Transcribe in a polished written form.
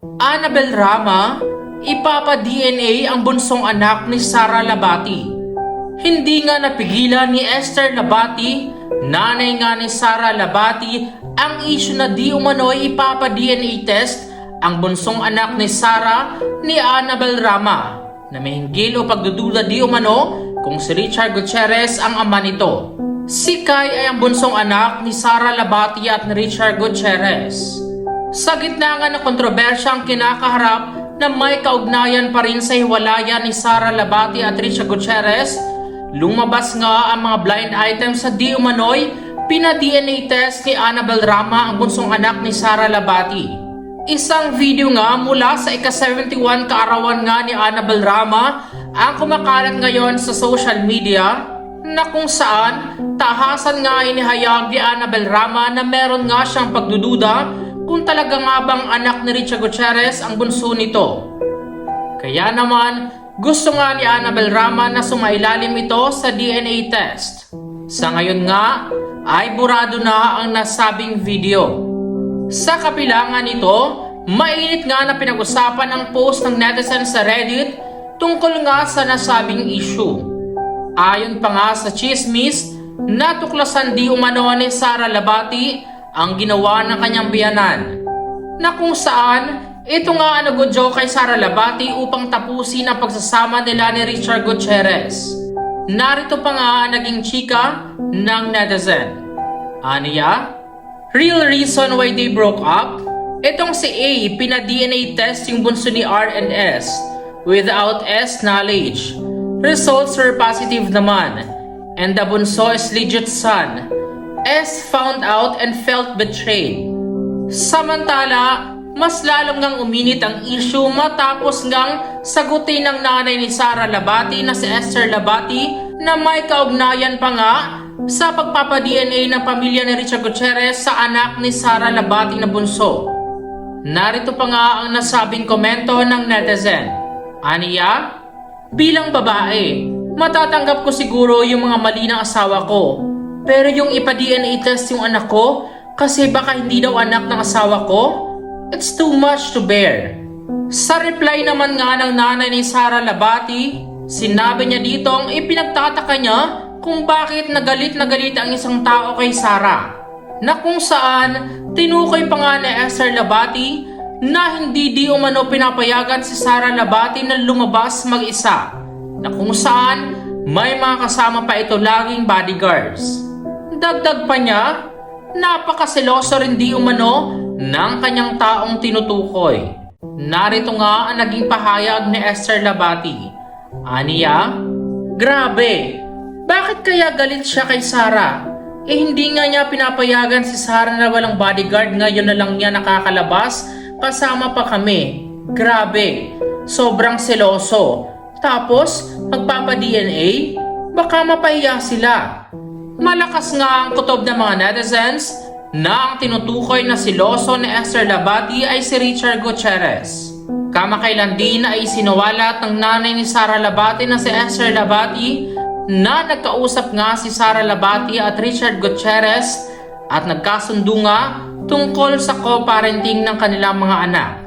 Annabel Rama, ipapa-DNA ang bunsong anak ni Sara Labati. Hindi nga napigilan ni Esther Labati, nanay nga ni Sara Labati, ang issue na di umano'y ipapa-DNA test ang bunsong anak ni Sara ni Annabel Rama na may hinggil o pagdududa di umano kung si Richard Gutierrez ang ama nito. Si Kai ay ang bunsong anak ni Sara Labati at ni Richard Gutierrez. Sa gitna nga ng kontrobersyang kinakaharap na may kaugnayan pa rin sa hiwalayan ni Sara Labati at Richard Gutierrez, lumabas nga ang mga blind items sa di umano'y pina-DNA test ni Annabel Rama ang bunsong anak ni Sara Labati. Isang video nga mula sa ika-71 kaarawan nga ni Annabel Rama ang kumakalat ngayon sa social media na kung saan tahasan nga inihayag ni Annabel Rama na meron nga siyang pagdududa kung talaga nga bang anak ni Richard Gutierrez ang bunso nito. Kaya naman, gusto nga ni Annabel Rama na sumailalim ito sa DNA test. Sa ngayon nga, ay burado na ang nasabing video. Sa kabilangan nito, mainit nga na pinag-usapan ang post ng netizens sa Reddit tungkol nga sa nasabing issue. Ayon pa nga sa chismis, natuklasan di umano ni Sara Labati ang ginawa ng kanyang biyanan, na kung saan ito nga ang nagudyo kay Sara Labati upang tapusin ang pagsasama nila ni Richard Gutierrez. Narito pa nga ang naging chika ng netizen. Aniya, real reason why they broke up? Itong si A, pina-DNA test yung bunso ni R and S without S knowledge. Results were positive naman, and the bunso is legit son. S found out and felt betrayed. Samantala, mas lalong ngang uminit ang issue matapos ngang sagutin ng nanay ni Sara Labati na si Esther Labati na may kaugnayan pa nga sa pagpapa-DNA ng pamilya ni Richard Gutierrez sa anak ni Sara Labati na bunso. Narito pa nga ang nasabing komento ng netizen. Aniya, bilang babae, matatanggap ko siguro yung mga mali ng asawa ko. Pero yung ipa-DNA test yung anak ko kasi baka hindi daw anak ng asawa ko, it's too much to bear. Sa reply naman nga ng nanay ni Sara Labati, sinabi niya ditong ipinagtataka niya kung bakit na galit ang isang tao kay Sara, na kung saan tinukoy pa nga ni Esther Labati na hindi di umano pinapayagan si Sara Labati na lumabas mag-isa, na kung saan may mga kasama pa ito laging bodyguards. Dagdag pa niya, napakaseloso rin di umano ng kanyang taong tinutukoy. Narito nga ang naging pahayag ni Esther Labati. Aniya, grabe, bakit kaya galit siya kay Sara? Hindi nga niya pinapayagan si Sara na walang bodyguard, ngayon na lang niya nakakalabas, kasama pa kami. Grabe, sobrang seloso. Tapos, magpapa-DNA? Baka mapahiya sila. Malakas nga ang kutob ng mga netizens na ang tinutukoy na siloso ni Esther Labati ay si Richard Gutierrez. Kamakailan din ay sinawalat ng nanay ni Sara Labati na si Esther Labati na nagkausap nga si Sara Labati at Richard Gutierrez at nagkasundo nga tungkol sa co-parenting ng kanilang mga anak.